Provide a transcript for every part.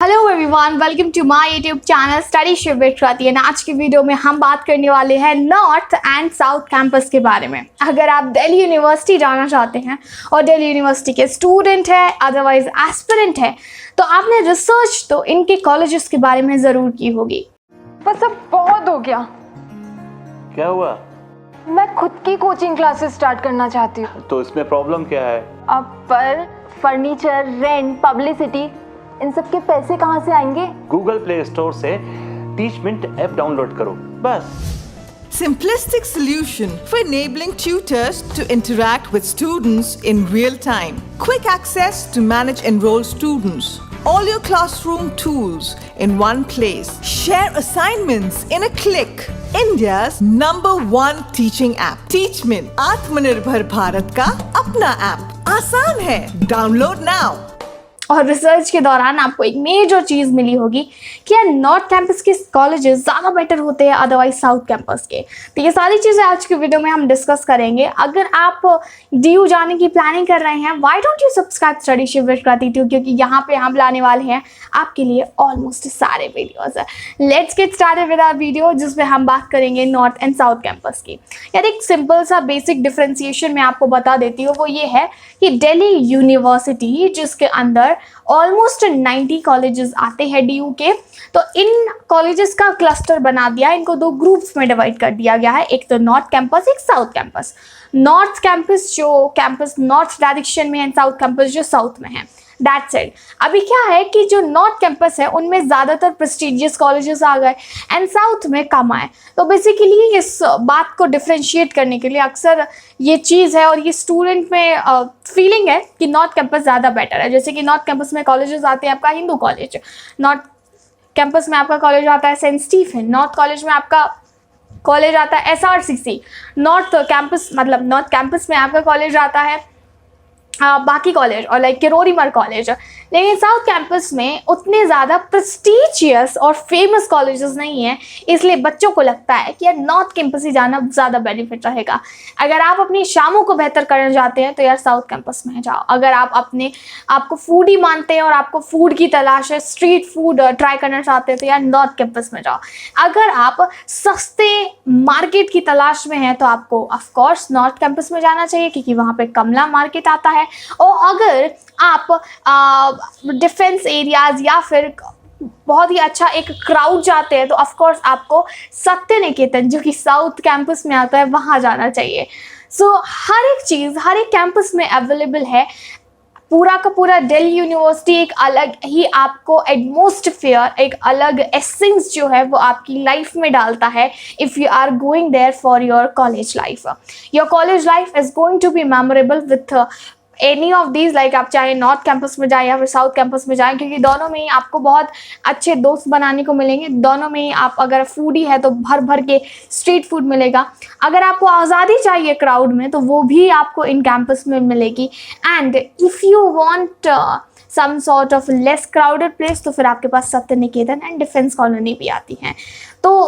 Hello everyone, welcome to my YouTube channel Studyship with Kriti. आज की video में हम बात करने वाले हैं नॉर्थ एंड साउथ कैंपस के बारे में। अगर आप दिल्ली यूनिवर्सिटी जाना चाहते हैं और दिल्ली यूनिवर्सिटी के स्टूडेंट है, अदरवाइज एस्पिरेंट है, तो आपने रिसर्च तो इनके कॉलेजेस के बारे में ज़रूर की होगी। बस अब बहुत हो गया। क्या हुआ? मैं खुद की कोचिंग क्लासेस स्टार्ट करना चाहती हूँ। तो इसमें प्रॉब्लम क्या है? अब पर फर्नीचर, रेंट, पब्लिसिटी, इन सब के पैसे कहाँ से आएंगे? गूगल प्ले स्टोर से टीचमिंट ऐप डाउनलोड करो, बस। Simplistic solution for enabling tutors to interact with students in real time. Quick access to manage enrolled students. All your classroom tools in one place. Share assignments in a click. India's #1 teaching app. Teachmint, आत्मनिर्भर भारत का अपना app. आसान है, download now. और research के दौरान आपको एक मेजर चीज़ मिली होगी कि यार नॉर्थ कैंपस के कॉलेजेस ज़्यादा बेटर होते हैं अदरवाइज साउथ कैंपस के। तो ये सारी चीज़ें आज की वीडियो में हम डिस्कस करेंगे। अगर आप डीयू जाने की प्लानिंग कर रहे हैं, why don't you subscribe Studyship with Kriti, क्योंकि यहाँ पे हम लाने वाले हैं आपके लिए ऑलमोस्ट सारे videos. Let's get started with our video, जिसमें हम बात करेंगे नॉर्थ एंड साउथ कैंपस की। यार एक सिंपल सा बेसिक डिफ्रेंसिएशन मैं आपको बता देती हूँ, वो ये है कि दिल्ली यूनिवर्सिटी, जिसके अंदर ऑलमोस्ट 90 कॉलेजेस आते हैं डीयू के, तो इन कॉलेजेस का क्लस्टर बना दिया, इनको दो ग्रुप्स में डिवाइड कर दिया गया है। एक तो नॉर्थ कैंपस, एक साउथ कैंपस। नॉर्थ कैंपस जो कैंपस नॉर्थ डायरेक्शन में है, साउथ कैंपस जो साउथ में है। That's it. अभी क्या है कि जो नॉर्थ कैंपस है उनमें ज़्यादातर प्रेस्टिजियस कॉलेजेस आ गए एंड साउथ में कम आए। तो बेसिकली इस बात को डिफ्रेंशिएट करने के लिए अक्सर ये चीज़ है और ये स्टूडेंट में फीलिंग है कि नॉर्थ कैंपस ज़्यादा बेटर है। जैसे कि नॉर्थ कैंपस में कॉलेजेस आते हैं आपका हिंदू कॉलेज, नॉर्थ कैंपस में आपका कॉलेज आता है सेंट स्टीफन, नॉर्थ कॉलेज में आपका कॉलेज आता है SRCC, नॉर्थ कैंपस में आपका कॉलेज आता है बाकी कॉलेज और लाइक किरोरीमर कॉलेज। लेकिन साउथ कैंपस में उतने ज़्यादा प्रेस्टीजियस और फेमस कॉलेजेस नहीं हैं, इसलिए बच्चों को लगता है कि यार नॉर्थ कैंपस ही जाना ज़्यादा बेनिफिट रहेगा। अगर आप अपनी शामों को बेहतर करना चाहते हैं तो यार साउथ कैंपस में जाओ। अगर आप आपको फूडी मानते हैं और आपको फूड की तलाश है, स्ट्रीट फूड ट्राई करना चाहते हैं, तो यार नॉर्थ कैंपस में जाओ। अगर आप सस्ते मार्केट की तलाश में हैं तो आपको ऑफकोर्स नॉर्थ कैंपस में जाना चाहिए, क्योंकि वहाँ पे कमला मार्केट आता है। और अगर आप डिफेंस एरियाज या फिर बहुत ही अच्छा एक क्राउड चाहते हैं तो ऑफ कोर्स आपको सत्य निकेतन, जो कि साउथ कैंपस में आता है, वहाँ जाना चाहिए। सो हर एक चीज़ हर एक कैंपस में अवेलेबल है। पूरा का पूरा दिल्ली यूनिवर्सिटी एक अलग ही आपको एटमॉस्फेयर, एक अलग एसेंस जो है वो आपकी लाइफ में डालता है। If you are going there for your college life, your college life is going to be memorable with any of these. Like आप चाहे नॉर्थ कैंपस में जाएं या फिर साउथ कैंपस में जाएं, क्योंकि दोनों में ही आपको बहुत अच्छे दोस्त बनाने को मिलेंगे। दोनों में ही आप अगर फूडी है तो भर भर के स्ट्रीट फूड मिलेगा। अगर आपको आज़ादी चाहिए क्राउड में तो वो भी आपको इन कैंपस में मिलेगी। And if you want some sort of less crowded place तो फिर आपके पास सत्य निकेतन एंड डिफेंस कॉलोनी भी आती हैं। तो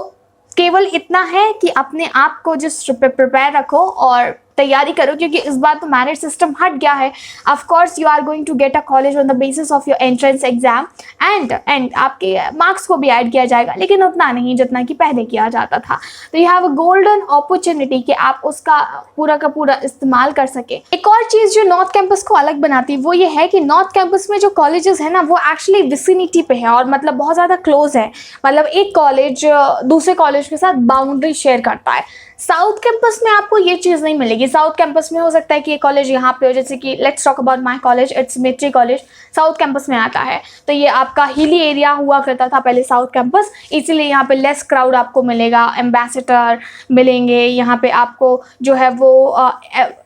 केवल इतना है कि अपने आप को जस्ट प्रिपेयर रखो और तैयारी करो, क्योंकि इस बार तो मेरिट सिस्टम हट गया है। Of course you are going to get a college on the basis of your entrance exam and आपके मार्क्स को भी ऐड किया जाएगा, लेकिन उतना नहीं जितना कि पहले किया जाता था। तो you have a golden opportunity कि आप उसका पूरा का पूरा इस्तेमाल कर सके। एक और चीज़ जो नॉर्थ कैंपस को अलग बनाती है वो ये है कि नॉर्थ कैंपस में जो कॉलेजेस है ना, वो एक्चुअली विसिनिटी पे है और मतलब बहुत ज़्यादा क्लोज है। मतलब एक कॉलेज दूसरे कॉलेज के साथ बाउंड्री शेयर करता है। साउथ कैंपस में आपको ये चीज़ नहीं मिलेगी। साउथ कैंपस में हो सकता है कि ये कॉलेज यहाँ पे हो, जैसे कि let's talk about my college, it's Maitreyi college South Campus में आता है। तो ये आपका हिली एरिया हुआ करता था पहले साउथ कैंपस, इसीलिए यहाँ पे लेस क्राउड आपको मिलेगा, एम्बेसडर मिलेंगे, यहाँ पे आपको जो है वो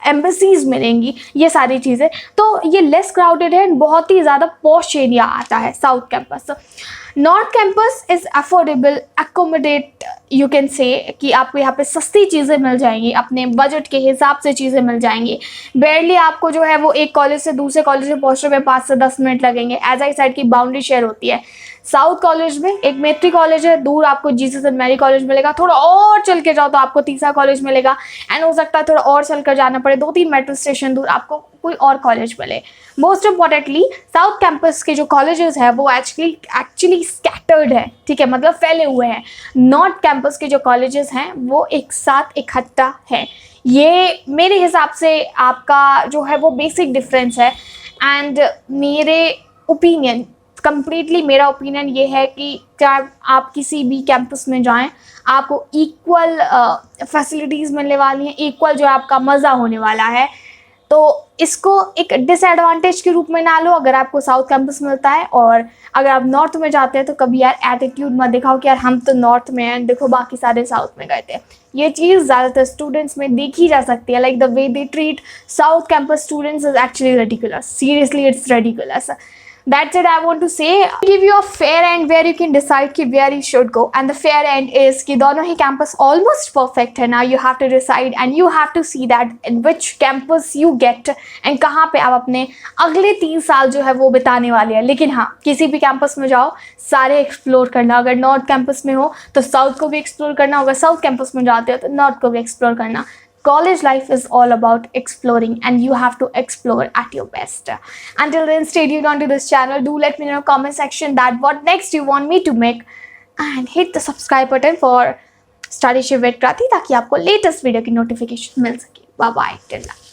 एम्बेसीज मिलेंगी, ये सारी चीज़ें। तो ये लेस क्राउडेड है, बहुत ही ज़्यादा पॉश एरिया आता है south campus. North campus is affordable, accommodate, you can say कि आपको यहाँ पे सस्ती चीज़ें मिल जाएंगी, अपने बजट के हिसाब से चीज़ें मिल जाएंगी। बेयरली आपको जो है वो एक कॉलेज से दूसरे कॉलेज में पहुँचने में 5 से 10 मिनट लगेंगे। एज आई साइड की बाउंड्री शेयर होती है। साउथ कॉलेज में एक मेट्री कॉलेज है, दूर आपको जीसस एंड मैरी कॉलेज मिलेगा। थोड़ा और चल के जाओ तो आपको तीसरा कॉलेज मिलेगा एंड हो सकता है थोड़ा और चल कर जाना पड़े, 2-3 मेट्रो स्टेशन दूर आपको कोई और कॉलेज मिले। मोस्ट इम्पॉर्टेंटली साउथ कैंपस के जो कॉलेजेस है वो एक्चुअली स्कैटर्ड है, ठीक है, मतलब फैले हुए हैं। नॉर्थ कैंपस के जो कॉलेजेस हैं वो एक साथ इकट्ठा है। ये मेरे हिसाब से आपका जो है वो बेसिक डिफरेंस है। एंड मेरे ओपिनियन कंप्लीटली मेरा ओपिनियन ये है कि चाहे आप किसी भी कैंपस में जाएं, आपको इक्वल फैसिलिटीज़ मिलने वाली हैं, इक्वल जो है आपका मज़ा होने वाला है। तो इसको एक डिसएडवांटेज के रूप में ना लो अगर आपको साउथ कैंपस मिलता है। और अगर आप नॉर्थ में जाते हैं तो कभी यार एटीट्यूड मत दिखाओ कि यार हम तो नॉर्थ में हैं, देखो बाकी सारे साउथ में गए थे। ये चीज़ ज़्यादातर स्टूडेंट्स में देखी जा सकती है, like the way they treat south campus students is actually ridiculous. Seriously it's ridiculous. That's it I want to say. Give you a fair end where you can decide कि where you should go, and the fair end is कि दोनों ही campus almost perfect है। Now you have to decide and you have to see that in which campus you get and कहाँ पे आप अपने अगले 3 साल जो है वो बिताने वाले हैं। लेकिन हाँ, किसी भी कैंपस में जाओ सारे एक्सप्लोर करना। अगर नॉर्थ कैंपस में हो तो साउथ को भी एक्सप्लोर करना, अगर साउथ कैंपस में जाते हो तो नॉर्थ को भी एक्सप्लोर करना। College life is all about exploring and you have to explore at your best. Until then, stay tuned onto this channel. Do let me know in the comment section that what next you want me to make, and hit the subscribe button for Studyship with Krati ताकि आपको latest video की notification मिल सके। Bye bye till then.